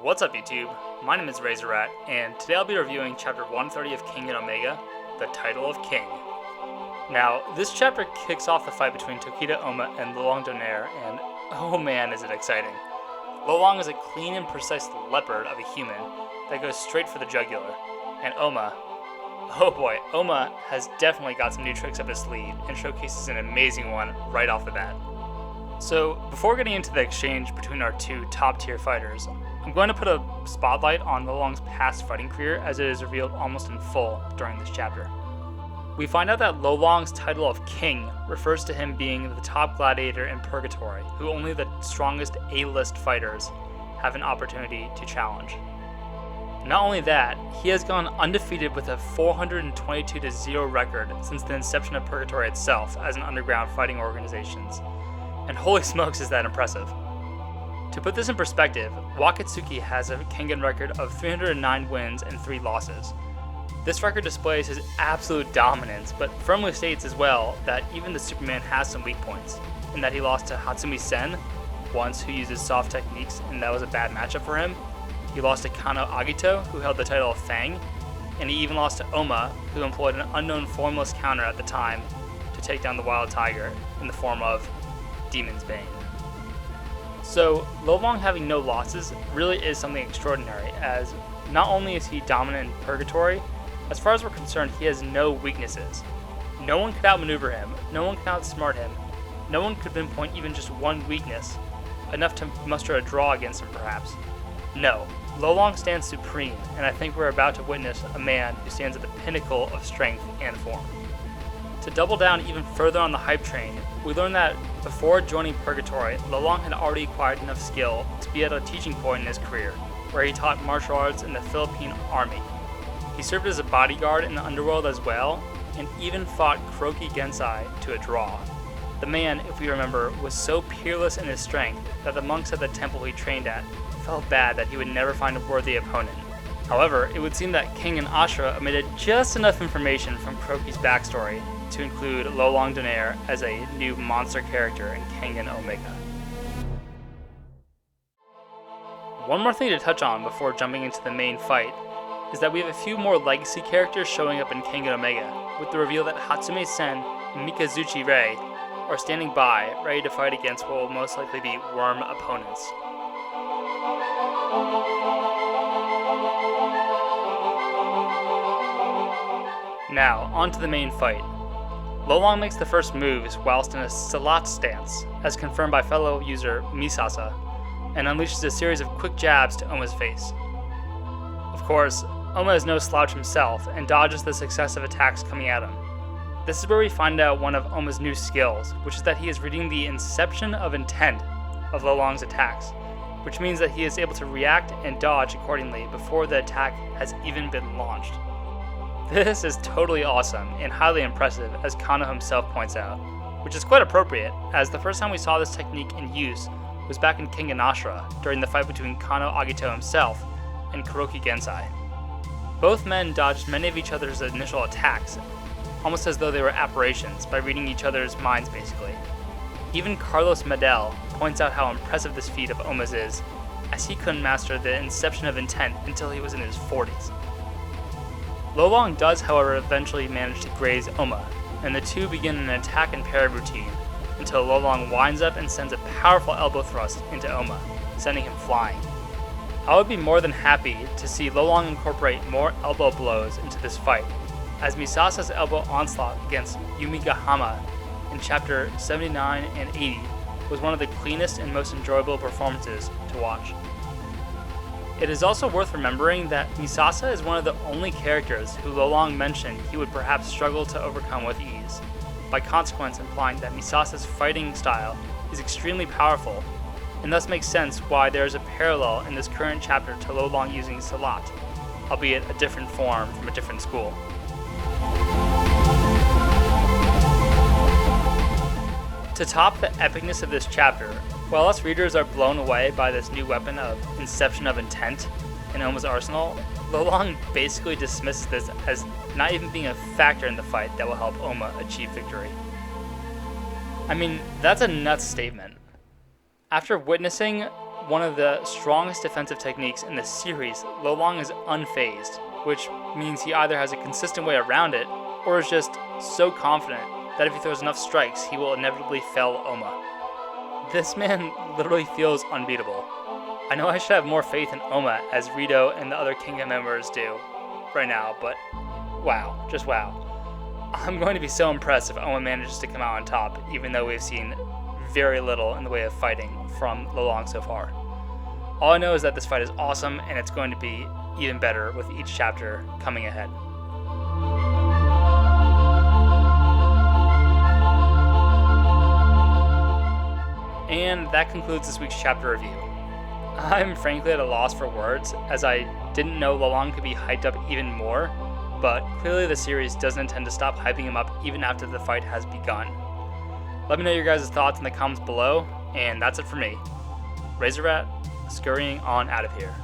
What's up YouTube? My name is Razorrat, and today I'll be reviewing chapter 130 of Kengan Omega, the title of King. Now, this chapter kicks off the fight between TKGOU Ohma and Lolong, and oh man is it exciting. Lolong is a clean and precise leopard of a human that goes straight for the jugular, and Ohma, oh boy, Ohma has definitely got some new tricks up his sleeve and showcases an amazing one right off the bat. So, before getting into the exchange between our two top-tier fighters, I'm going to put a spotlight on Lolong's past fighting career as it is revealed almost in full during this chapter. We find out that Lolong's title of King refers to him being the top gladiator in Purgatory, who only the strongest A-list fighters have an opportunity to challenge. Not only that, he has gone undefeated with a 422-0 record since the inception of Purgatory itself as an underground fighting organization. And holy smokes is that impressive. To put this in perspective, Wakatsuki has a Kengan record of 309 wins and 3 losses. This record displays his absolute dominance, but firmly states as well that even the Superman has some weak points, in that he lost to Hatsumi Sen, once, who uses soft techniques and that was a bad matchup for him. He lost to Kano Agito, who held the title of Fang, and he even lost to Ohma, who employed an unknown formless counter at the time to take down the Wild Tiger in the form of Demon's Bane. So, Lolong having no losses really is something extraordinary, as not only is he dominant in Purgatory, as far as we're concerned, he has no weaknesses. No one could outmaneuver him, no one can outsmart him, no one could pinpoint even just one weakness, enough to muster a draw against him perhaps. No, Lolong stands supreme, and I think we're about to witness a man who stands at the pinnacle of strength and form. To double down even further on the hype train, we learn that before joining Purgatory, Lolong had already acquired enough skill to be at a teaching point in his career, where he taught martial arts in the Philippine Army. He served as a bodyguard in the underworld as well, and even fought Kuroki Gensai to a draw. The man, if we remember, was so peerless in his strength that the monks at the temple he trained at felt bad that he would never find a worthy opponent. However, it would seem that King and Ashura omitted just enough information from Kuroki's backstory to include Lolong as a new monster character in Kengan Omega. One more thing to touch on before jumping into the main fight is that we have a few more legacy characters showing up in Kengan Omega, with the reveal that Hatsume Sen and Mikazuchi Rei are standing by, ready to fight against what will most likely be worm opponents. Now, on to the main fight. Lolong makes the first moves whilst in a salat stance, as confirmed by fellow user Misasa, and unleashes a series of quick jabs to Ohma's face. Of course, Ohma is no slouch himself and dodges the successive attacks coming at him. This is where we find out one of Ohma's new skills, which is that he is reading the inception of intent of Lolong's attacks, which means that he is able to react and dodge accordingly before the attack has even been launched. This is totally awesome and highly impressive, as Kano himself points out, which is quite appropriate, as the first time we saw this technique in use was back in Kengan Ashura during the fight between Kano Agito himself and Kuroki Gensai. Both men dodged many of each other's initial attacks, almost as though they were apparitions, by reading each other's minds basically. Even Carlos Medel points out how impressive this feat of Ohma's is, as he couldn't master the inception of intent until he was in his 40s. Lolong does, however, eventually manage to graze Ohma, and the two begin an attack and parry routine, until Lolong winds up and sends a powerful elbow thrust into Ohma, sending him flying. I would be more than happy to see Lolong incorporate more elbow blows into this fight, as Misasa's elbow onslaught against Yumigahama in chapter 79 and 80 was one of the cleanest and most enjoyable performances to watch. It is also worth remembering that Misasa is one of the only characters who Lolong mentioned he would perhaps struggle to overcome with ease, by consequence implying that Misasa's fighting style is extremely powerful, and thus makes sense why there is a parallel in this current chapter to Lolong using Salat, albeit a different form from a different school. To top the epicness of this chapter, while us readers are blown away by this new weapon of inception of intent in Ohma's arsenal, Lolong basically dismisses this as not even being a factor in the fight that will help Ohma achieve victory. I mean, that's a nuts statement. After witnessing one of the strongest defensive techniques in the series, Lolong is unfazed, which means he either has a consistent way around it, or is just so confident that if he throws enough strikes, he will inevitably fell Ohma. This man literally feels unbeatable. I know I should have more faith in Ohma, as Rito and the other Kengan members do right now, but wow, just wow. I'm going to be so impressed if Ohma manages to come out on top, even though we've seen very little in the way of fighting from Lolong so far. All I know is that this fight is awesome, and it's going to be even better with each chapter coming ahead. And that concludes this week's chapter review. I'm frankly at a loss for words, as I didn't know Lolong could be hyped up even more, but clearly the series doesn't intend to stop hyping him up even after the fight has begun. Let me know your guys' thoughts in the comments below, and that's it for me. Razor Rat, scurrying on out of here.